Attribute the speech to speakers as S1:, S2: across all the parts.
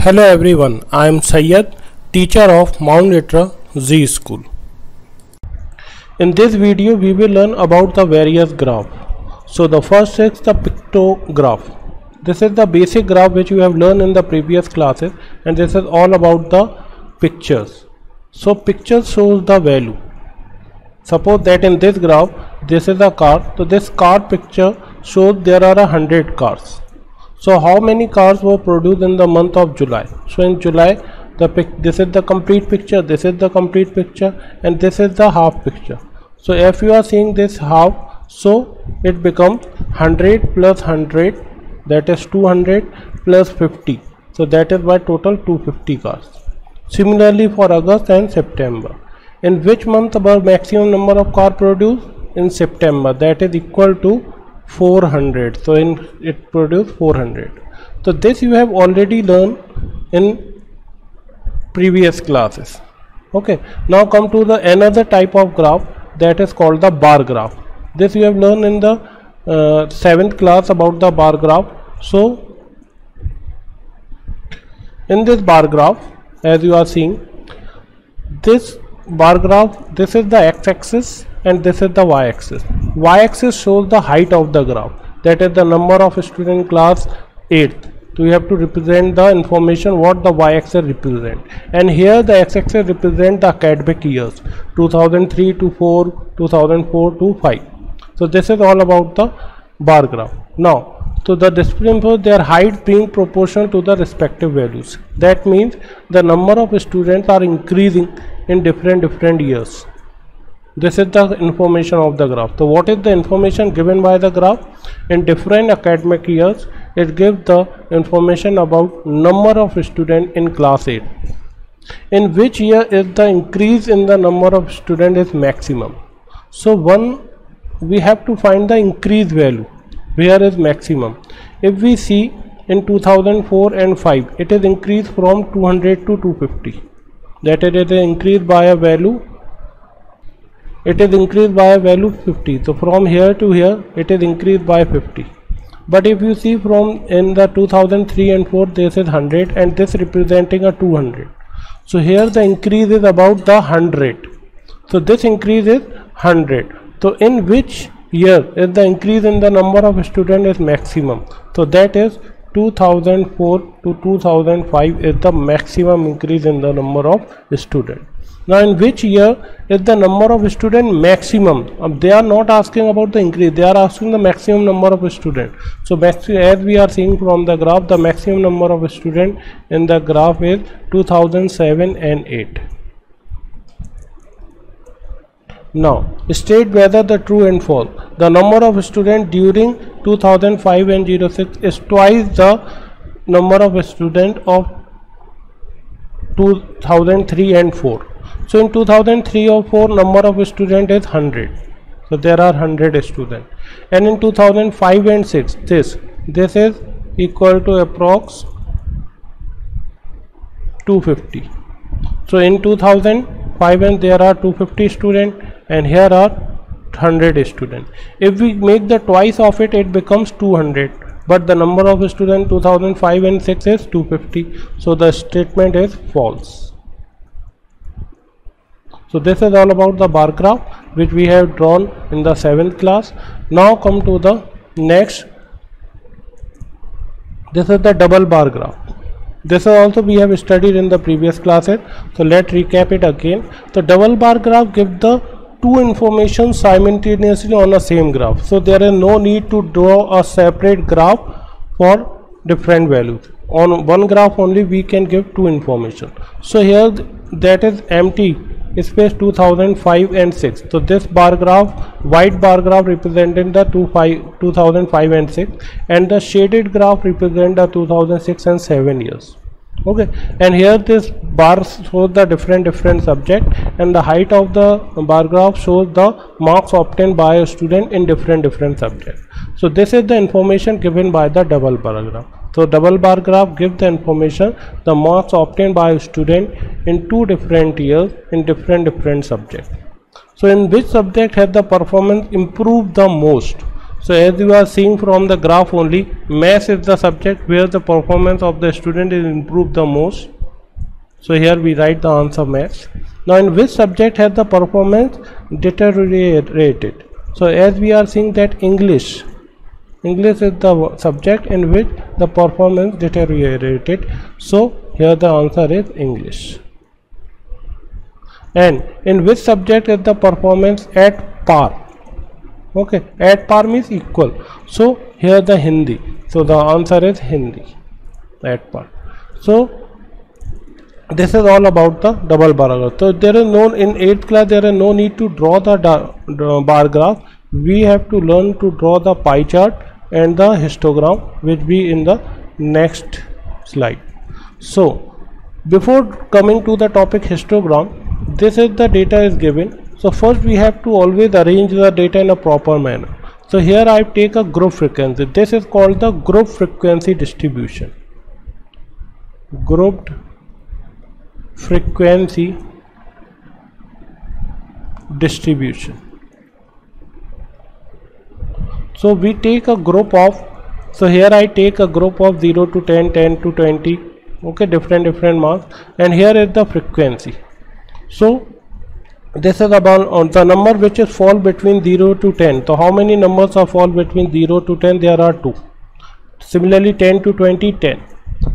S1: Hello everyone, I am Syed, teacher of Mount Litra Z School. In this video we will learn about the various graphs. So the first is the pictograph. This is the basic graph which you have learned in the previous classes, and this is all about the pictures. So picture shows the value. Suppose that in this graph this is a car, so this car picture shows there are 100 cars. So how many cars were produced in the month of July? So in July, this is the complete picture, this is the complete picture, and this is the half picture. So if you are seeing this half, so it becomes 100 plus 100, that is 200 plus 50. So that is by total 250 cars. Similarly for August and September. In which month about maximum number of cars produced? In September, that is equal to 400. So it produced 400. So this you have already learned in previous classes. Okay, now come to the another type of graph, that is called the bar graph. This you have learned in the 7th class about the bar graph. So in this bar graph, as you are seeing, this bar graph, this is the x-axis and this is the y-axis. Y-axis shows the height of the graph, that is the number of students in class 8th. So you have to represent the information what the y-axis represent, and here the x-axis represent the academic years 2003 to 4, 2004 to 5. So this is all about the bar graph. Now, so the discipline for their height being proportional to the respective values. That means the number of students are increasing in different years. This is the information of the graph. So what is the information given by the graph? In different academic years, it gives the information about number of students in class 8. In which year is the increase in the number of students is maximum? So we have to find the increase value. Where is maximum? If we see in 2004 and 5, it is increased from 200 to 250. That is, it is increased by a value. It is increased by a value 50. So from here to here, it is increased by 50. But if you see from in the 2003 and 4, this is 100 and this representing a 200. So here the increase is about the 100. So this increase is 100. So in which year is the increase in the number of students is maximum? So that is 2004 to 2005 is the maximum increase in the number of students. Now in which year is the number of students maximum? They are not asking about the increase, they are asking the maximum number of students. So as we are seeing from the graph, the maximum number of students in the graph is 2007 and 8. Now state whether the true and false. The number of students during 2005 and 06 is twice the number of students of 2003 and 4. So in 2003 or 4, number of students is 100. So there are 100 students. And in 2005 and 6, this is equal to approx 250. So in 2005 and there are 250 students, and here are 100 students. If we make the twice of it, it becomes 200. But the number of students 2005 and 6 is 250. So the statement is false. So this is all about the bar graph which we have drawn in the 7th class. Now come to the next. This is the double bar graph. This also we have studied in the previous classes. So let's recap it again. The double bar graph gives the two information simultaneously on the same graph. So there is no need to draw a separate graph for different values. On one graph only we can give two information. So here that is empty space 2005 and 6. So this bar graph, white bar graph representing the 2005 and 6, and the shaded graph represent the 2006 and 7 years. Okay, and here this bar shows the different subject, and the height of the bar graph shows the marks obtained by a student in different subjects. So this is the information given by the double bar graph. So double bar graph gives the information the marks obtained by a student in 2 different years in different subjects. So in which subject has the performance improved the most? So as you are seeing from the graph only, maths is the subject where the performance of the student is improved the most. So here we write the answer maths. Now in which subject has the performance deteriorated? So as we are seeing that English is the subject in which the performance deteriorated. So here the answer is English. And in which subject is the performance at par? Okay, at par means equal. So here the Hindi. So the answer is Hindi at par. So this is all about the double bar graph. So there is no, in 8th class there is no need to draw the bar graph. We have to learn to draw the pie chart and the histogram, which be in the next slide. So before coming to the topic histogram, this is the data is given. So first we have to always arrange the data in a proper manner. So here I take a group frequency. This is called the group frequency distribution. Grouped frequency distribution. So we take a group of, so here I take a group of 0 to 10, 10 to 20, okay, different marks, and here is the frequency. So this is about the number which is fall between 0 to 10. So how many numbers are fall between 0 to 10? There are 2. Similarly 10 to 20, 10.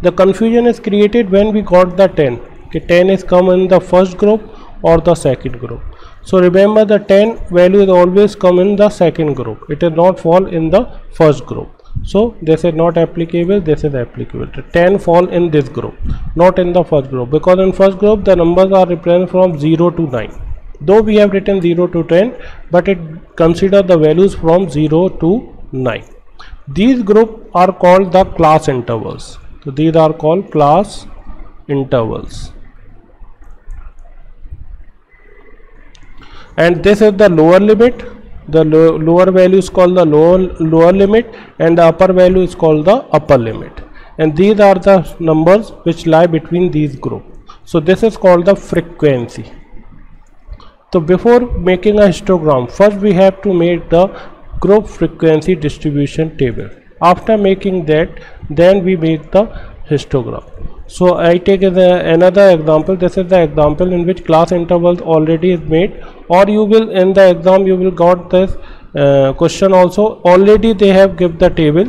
S1: The confusion is created when we got the 10. Okay, 10 is come in the first group or the second group. So remember the 10 value is always come in the second group. It is not fall in the first group. So this is not applicable, this is applicable. The 10 fall in this group, not in the first group, because in first group the numbers are represented from 0 to 9. Though we have written 0 to 10, but it consider the values from 0 to 9. These groups are called the class intervals. So these are called class intervals. And this is the lower limit. The lower value is called the lower limit, and the upper value is called the upper limit. And these are the numbers which lie between these groups. So this is called the frequency. So before making a histogram, first we have to make the group frequency distribution table. After making that, then we make the histogram. So I take another example. This is the example in which class intervals already is made, or you will in the exam you will got this question also. Already they have give the table.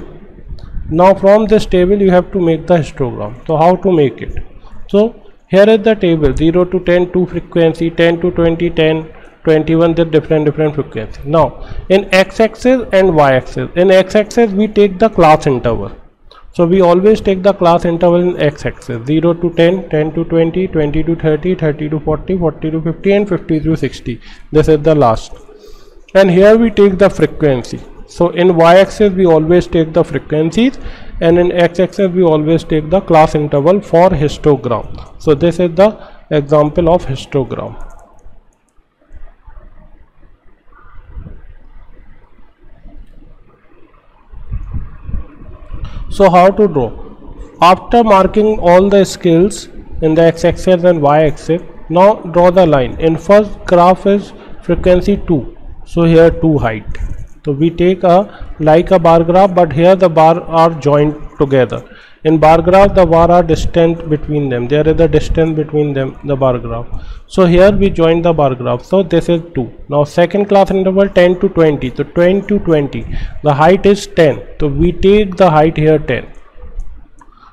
S1: Now from this table you have to make the histogram. So how to make it? So here is the table 0 to 10 2 frequency, 10 to 20 10, 21 the different frequency. Now in x-axis and y-axis, in x-axis we take the class interval. So we always take the class interval in x-axis 0 to 10, 10 to 20, 20 to 30, 30 to 40, 40 to 50 and 50 to 60. This is the last. And here we take the frequency. So in y-axis we always take the frequencies, and in x-axis we always take the class interval for histogram. So this is the example of histogram. So how to draw? After marking all the scales in the x-axis and y-axis, now draw the line. In first graph is frequency 2. So here 2 height. So we take like a bar graph, but here the bar are joined together. In bar graph the bar are distant between them. There is a distance between them, the bar graph. So here we join the bar graph. So this is 2. Now second class interval 10 to 20. So 10 to 20. The height is 10. So we take the height here 10.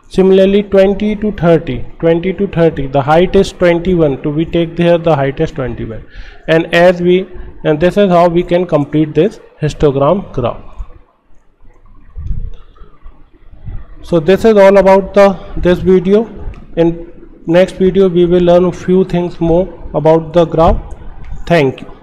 S1: Similarly 20 to 30. 20 to 30. The height is 21. So we take here the height is 21. And this is how we can complete this histogram graph. So this is all about this video. In next video we will learn a few things more about the graph. Thank you.